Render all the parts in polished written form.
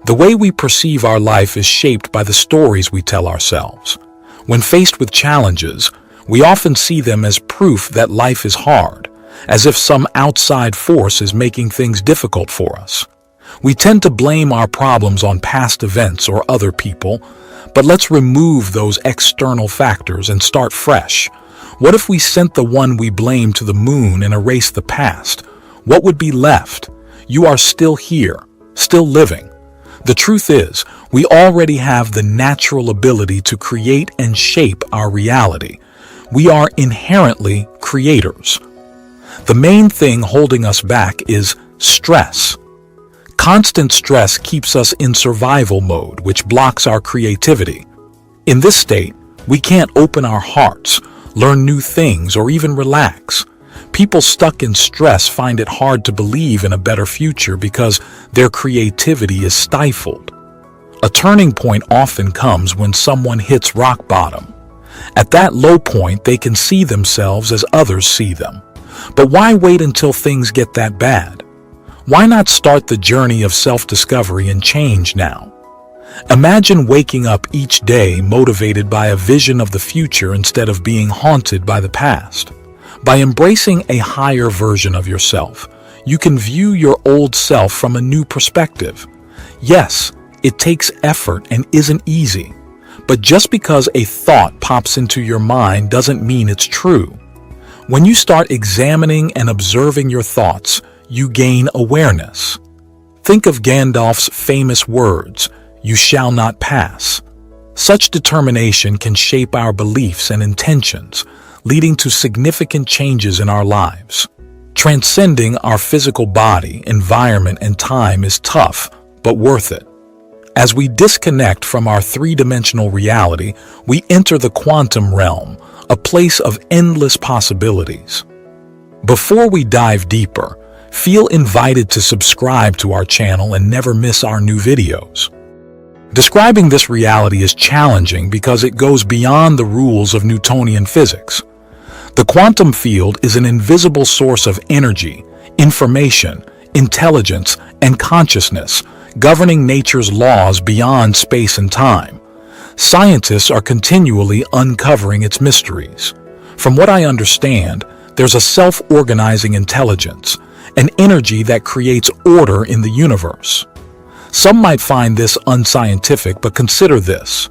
The way we perceive our life is shaped by the stories we tell ourselves. When faced with challenges, we often see them as proof that life is hard, as if some outside force is making things difficult for us. We tend to blame our problems on past events or other people, but let's remove those external factors and start fresh. What if we sent the one we blame to the moon and erased the past? What would be left? You are still here, still living. The truth is, we already have the natural ability to create and shape our reality. We are inherently creators. The main thing holding us back is stress. Constant stress keeps us in survival mode, which blocks our creativity. In this state, we can't open our hearts, learn new things, or even relax. People stuck in stress find it hard to believe in a better future because their creativity is stifled. A turning point often comes when someone hits rock bottom. At that low point, they can see themselves as others see them. But why wait until things get that bad? Why not start the journey of self-discovery and change now? Imagine waking up each day motivated by a vision of the future instead of being haunted by the past. By embracing a higher version of yourself, you can view your old self from a new perspective. Yes, it takes effort and isn't easy, but just because a thought pops into your mind doesn't mean it's true. When you start examining and observing your thoughts, you gain awareness. Think of Gandalf's famous words, "You shall not pass." Such determination can shape our beliefs and intentions, leading to significant changes in our lives. Transcending our physical body, environment, and time is tough, but worth it. As we disconnect from our three-dimensional reality, we enter the quantum realm, a place of endless possibilities. Before we dive deeper, feel invited to subscribe to our channel and never miss our new videos. Describing this reality is challenging because it goes beyond the rules of Newtonian physics. The quantum field is an invisible source of energy, information, intelligence, and consciousness, governing nature's laws beyond space and time. Scientists are continually uncovering its mysteries. From what I understand, there's a self-organizing intelligence, an energy that creates order in the universe. Some might find this unscientific, but consider this.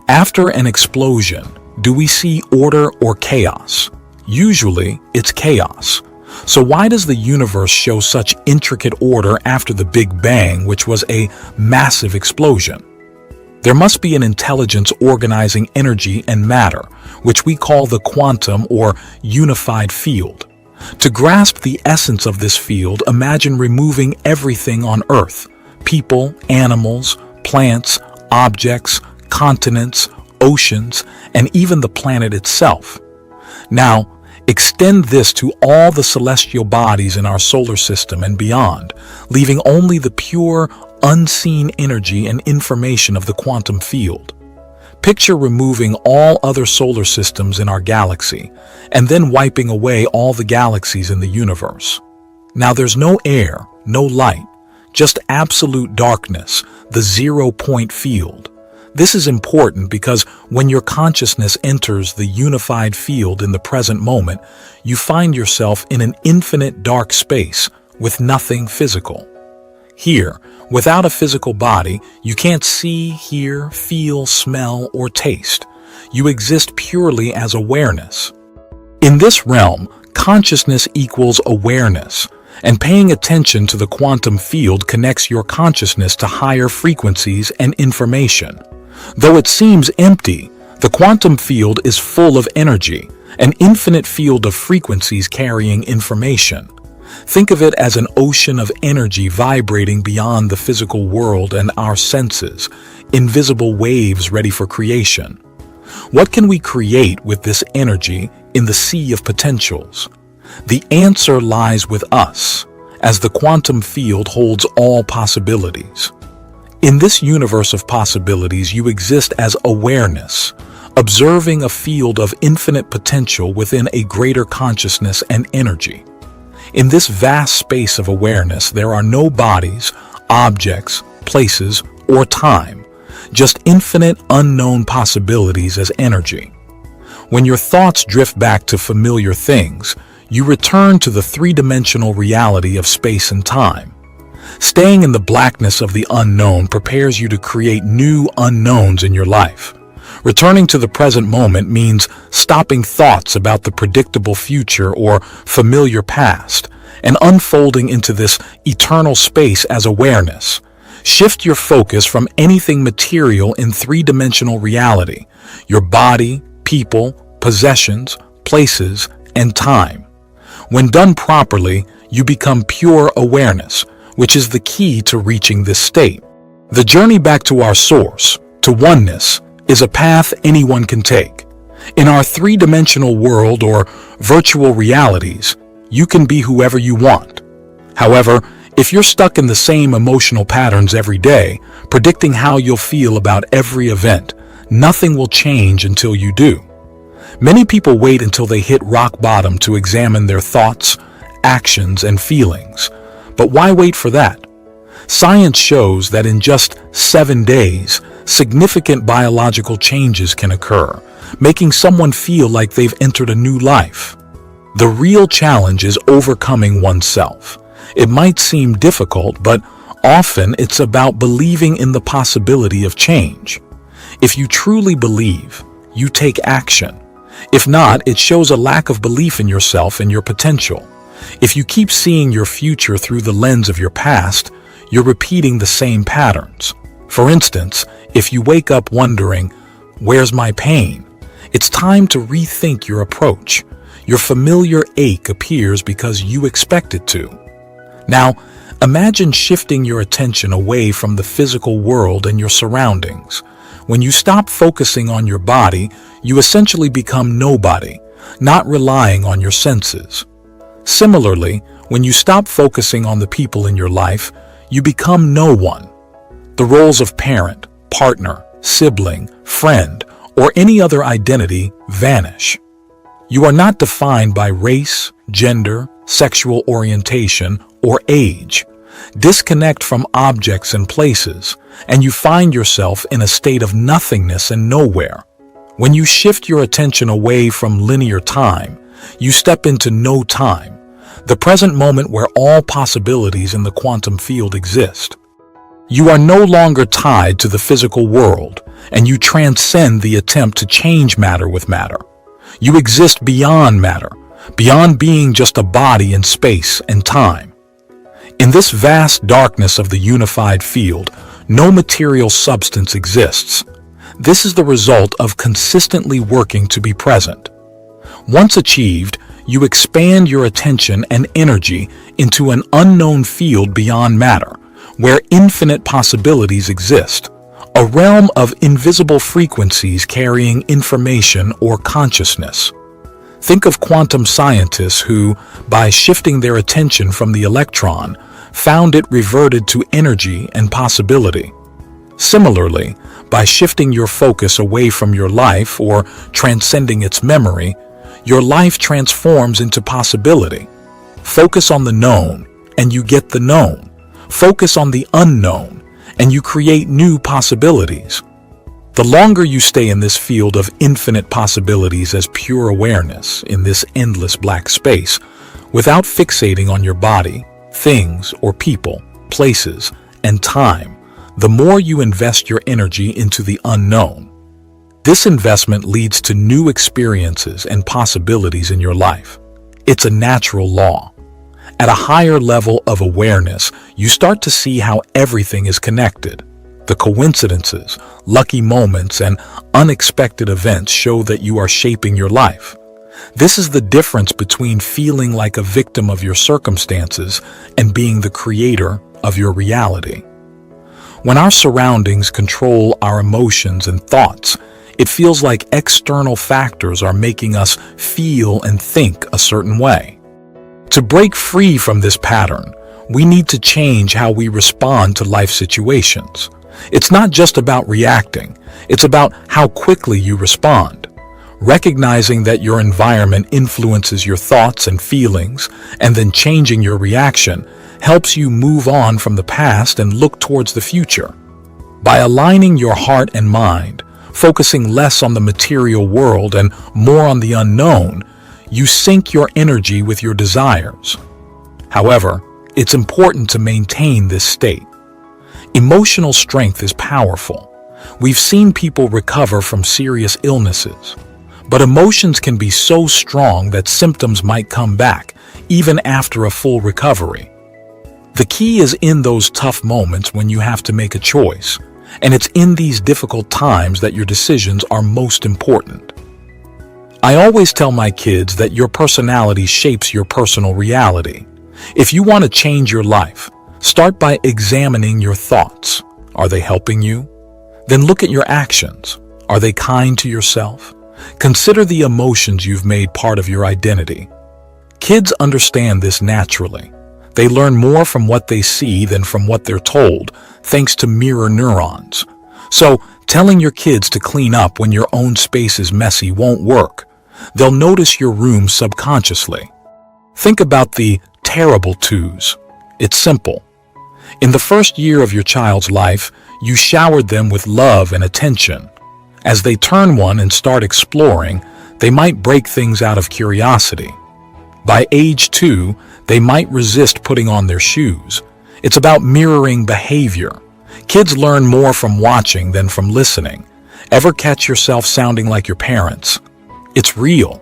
After an explosion, do we see order or chaos? Usually, it's chaos. So why does the universe show such intricate order after the Big Bang, which was a massive explosion? There must be an intelligence organizing energy and matter, which we call the quantum or unified field. To grasp the essence of this field, imagine removing everything on Earth: people, animals, plants, objects, continents, oceans, and even the planet itself. Now, extend this to all the celestial bodies in our solar system and beyond, leaving only the pure, unseen energy and information of the quantum field. Picture removing all other solar systems in our galaxy, and then wiping away all the galaxies in the universe. Now there's no air, no light, just absolute darkness, the zero-point field. This is important because when your consciousness enters the unified field in the present moment, you find yourself in an infinite dark space with nothing physical. Here, without a physical body, you can't see, hear, feel, smell, or taste. You exist purely as awareness. In this realm, consciousness equals awareness, and paying attention to the quantum field connects your consciousness to higher frequencies and information. Though it seems empty, the quantum field is full of energy, an infinite field of frequencies carrying information. Think of it as an ocean of energy vibrating beyond the physical world and our senses, invisible waves ready for creation. What can we create with this energy in the sea of potentials? The answer lies with us, as the quantum field holds all possibilities. In this universe of possibilities, you exist as awareness, observing a field of infinite potential within a greater consciousness and energy. In this vast space of awareness, there are no bodies, objects, places, or time, just infinite unknown possibilities as energy. When your thoughts drift back to familiar things, you return to the three-dimensional reality of space and time. Staying in the blackness of the unknown prepares you to create new unknowns in your life. Returning to the present moment means stopping thoughts about the predictable future or familiar past and unfolding into this eternal space as awareness. Shift your focus from anything material in three-dimensional reality, your body, people, possessions, places, and time. When done properly, you become pure awareness, which is the key to reaching this state. The journey back to our source, to oneness, is a path anyone can take. In our three-dimensional world or virtual realities, you can be whoever you want. However, if you're stuck in the same emotional patterns every day, predicting how you'll feel about every event, nothing will change until you do. Many people wait until they hit rock bottom to examine their thoughts, actions, and feelings. But why wait for that? Science shows that in just 7 days, significant biological changes can occur, making someone feel like they've entered a new life. The real challenge is overcoming oneself. It might seem difficult, but often it's about believing in the possibility of change. If you truly believe, you take action. If not, it shows a lack of belief in yourself and your potential. If you keep seeing your future through the lens of your past, you're repeating the same patterns. For instance, if you wake up wondering, "Where's my pain?" it's time to rethink your approach. Your familiar ache appears because you expect it to. Now, imagine shifting your attention away from the physical world and your surroundings. When you stop focusing on your body, you essentially become nobody, not relying on your senses. Similarly, when you stop focusing on the people in your life, you become no one. The roles of parent, partner, sibling, friend, or any other identity vanish. You are not defined by race, gender, sexual orientation, or age. Disconnect from objects and places, and you find yourself in a state of nothingness and nowhere. When you shift your attention away from linear time, you step into no time, the present moment where all possibilities in the quantum field exist. You are no longer tied to the physical world, and you transcend the attempt to change matter with matter. You exist beyond matter, beyond being just a body in space and time. In this vast darkness of the unified field, no material substance exists. This is the result of consistently working to be present. Once achieved, you expand your attention and energy into an unknown field beyond matter, where infinite possibilities exist, a realm of invisible frequencies carrying information or consciousness. Think of quantum scientists who, by shifting their attention from the electron, found it reverted to energy and possibility. Similarly, by shifting your focus away from your life or transcending its memory, your life transforms into possibility. Focus on the known, and you get the known. Focus on the unknown, and you create new possibilities. The longer you stay in this field of infinite possibilities as pure awareness, in this endless black space, without fixating on your body, things or people, places, and time, the more you invest your energy into the unknown. This investment leads to new experiences and possibilities in your life. It's a natural law. At a higher level of awareness, you start to see how everything is connected. The coincidences, lucky moments, and unexpected events show that you are shaping your life. This is the difference between feeling like a victim of your circumstances and being the creator of your reality. When our surroundings control our emotions and thoughts, it feels like external factors are making us feel and think a certain way. To break free from this pattern, we need to change how we respond to life situations. It's not just about reacting, it's about how quickly you respond. Recognizing that your environment influences your thoughts and feelings, and then changing your reaction, helps you move on from the past and look towards the future. By aligning your heart and mind, focusing less on the material world and more on the unknown, you sync your energy with your desires. However, it's important to maintain this state. Emotional strength is powerful. We've seen people recover from serious illnesses, but emotions can be so strong that symptoms might come back, even after a full recovery. The key is in those tough moments when you have to make a choice, and it's in these difficult times that your decisions are most important. I always tell my kids that your personality shapes your personal reality. If you want to change your life, start by examining your thoughts. Are they helping you? Then look at your actions. Are they kind to yourself? Consider the emotions you've made part of your identity. Kids understand this naturally. They learn more from what they see than from what they're told, thanks to mirror neurons. So, telling your kids to clean up when your own space is messy won't work. They'll notice your room subconsciously. Think about the terrible twos. It's simple. In the first year of your child's life, you showered them with love and attention. As they turn one and start exploring, they might break things out of curiosity. By age 2, they might resist putting on their shoes. It's about mirroring behavior. Kids learn more from watching than from listening. Ever catch yourself sounding like your parents? It's real.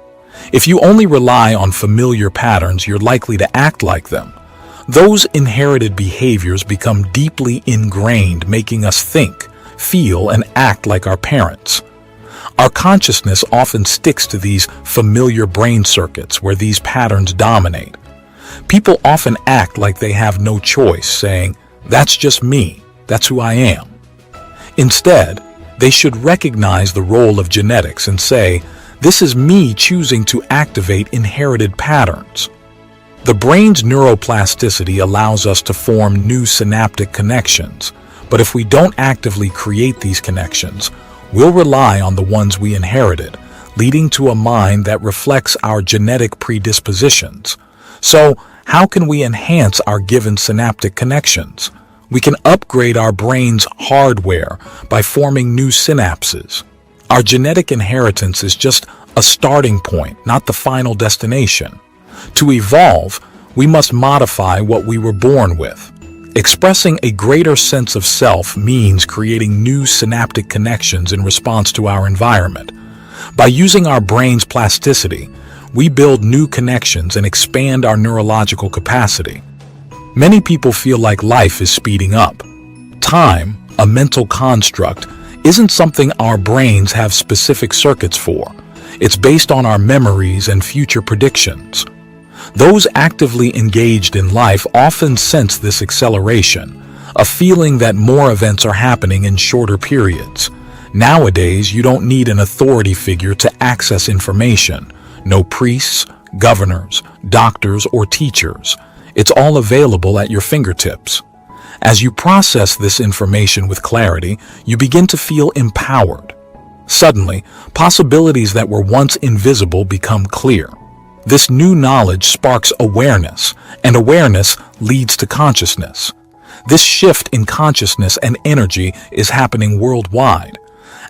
If you only rely on familiar patterns, you're likely to act like them. Those inherited behaviors become deeply ingrained, making us think, feel, and act like our parents. Our consciousness often sticks to these familiar brain circuits where these patterns dominate. People often act like they have no choice, saying, "That's just me, that's who I am." Instead, they should recognize the role of genetics and say, "This is me choosing to activate inherited patterns." The brain's neuroplasticity allows us to form new synaptic connections, but if we don't actively create these connections, we'll rely on the ones we inherited, leading to a mind that reflects our genetic predispositions. So, how can we enhance our given synaptic connections? We can upgrade our brain's hardware by forming new synapses. Our genetic inheritance is just a starting point, not the final destination. To evolve, we must modify what we were born with. Expressing a greater sense of self means creating new synaptic connections in response to our environment. By using our brain's plasticity, we build new connections and expand our neurological capacity. Many people feel like life is speeding up. Time, a mental construct, isn't something our brains have specific circuits for. It's based on our memories and future predictions. Those actively engaged in life often sense this acceleration, a feeling that more events are happening in shorter periods. Nowadays, you don't need an authority figure to access information. No priests, governors, doctors, or teachers. It's all available at your fingertips. As you process this information with clarity, you begin to feel empowered. Suddenly, possibilities that were once invisible become clear. This new knowledge sparks awareness, and awareness leads to consciousness. This shift in consciousness and energy is happening worldwide.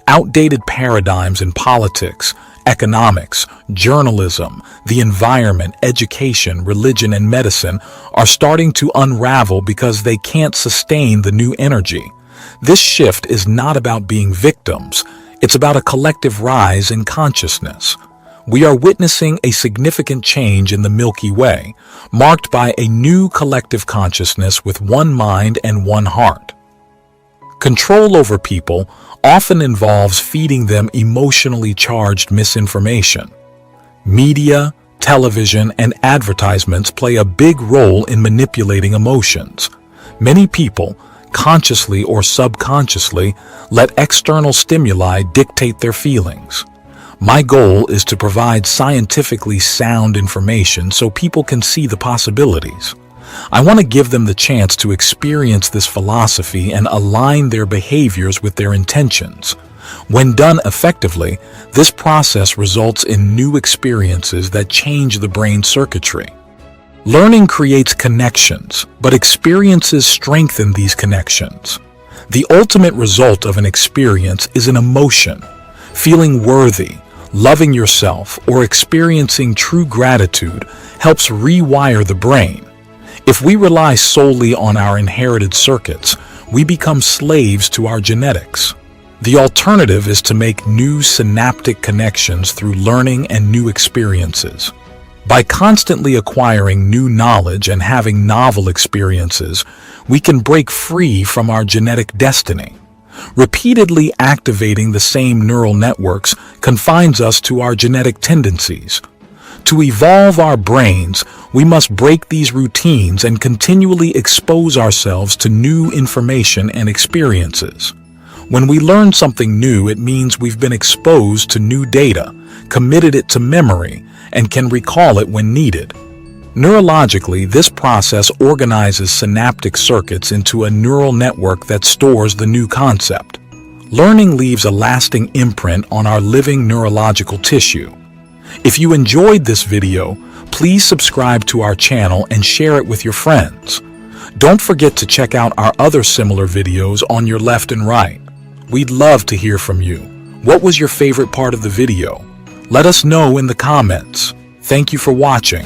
Outdated paradigms in politics, economics, journalism, the environment, education, religion, and medicine are starting to unravel because they can't sustain the new energy. This shift is not about being victims. It's about a collective rise in consciousness. We are witnessing a significant change in the Milky Way, marked by a new collective consciousness with one mind and one heart. Control over people often involves feeding them emotionally charged misinformation. Media, television, and advertisements play a big role in manipulating emotions. Many people, consciously or subconsciously, let external stimuli dictate their feelings. My goal is to provide scientifically sound information so people can see the possibilities. I want to give them the chance to experience this philosophy and align their behaviors with their intentions. When done effectively, this process results in new experiences that change the brain circuitry. Learning creates connections, but experiences strengthen these connections. The ultimate result of an experience is an emotion. Feeling worthy, loving yourself, or experiencing true gratitude helps rewire the brain. If we rely solely on our inherited circuits, we become slaves to our genetics. The alternative is to make new synaptic connections through learning and new experiences. By constantly acquiring new knowledge and having novel experiences, we can break free from our genetic destiny. Repeatedly activating the same neural networks confines us to our genetic tendencies. To evolve our brains, we must break these routines and continually expose ourselves to new information and experiences. When we learn something new, it means we've been exposed to new data, committed it to memory, and can recall it when needed. Neurologically, this process organizes synaptic circuits into a neural network that stores the new concept. Learning leaves a lasting imprint on our living neurological tissue. If you enjoyed this video, please subscribe to our channel and share it with your friends. Don't forget to check out our other similar videos on your left and right. We'd love to hear from you. What was your favorite part of the video? Let us know in the comments. Thank you for watching.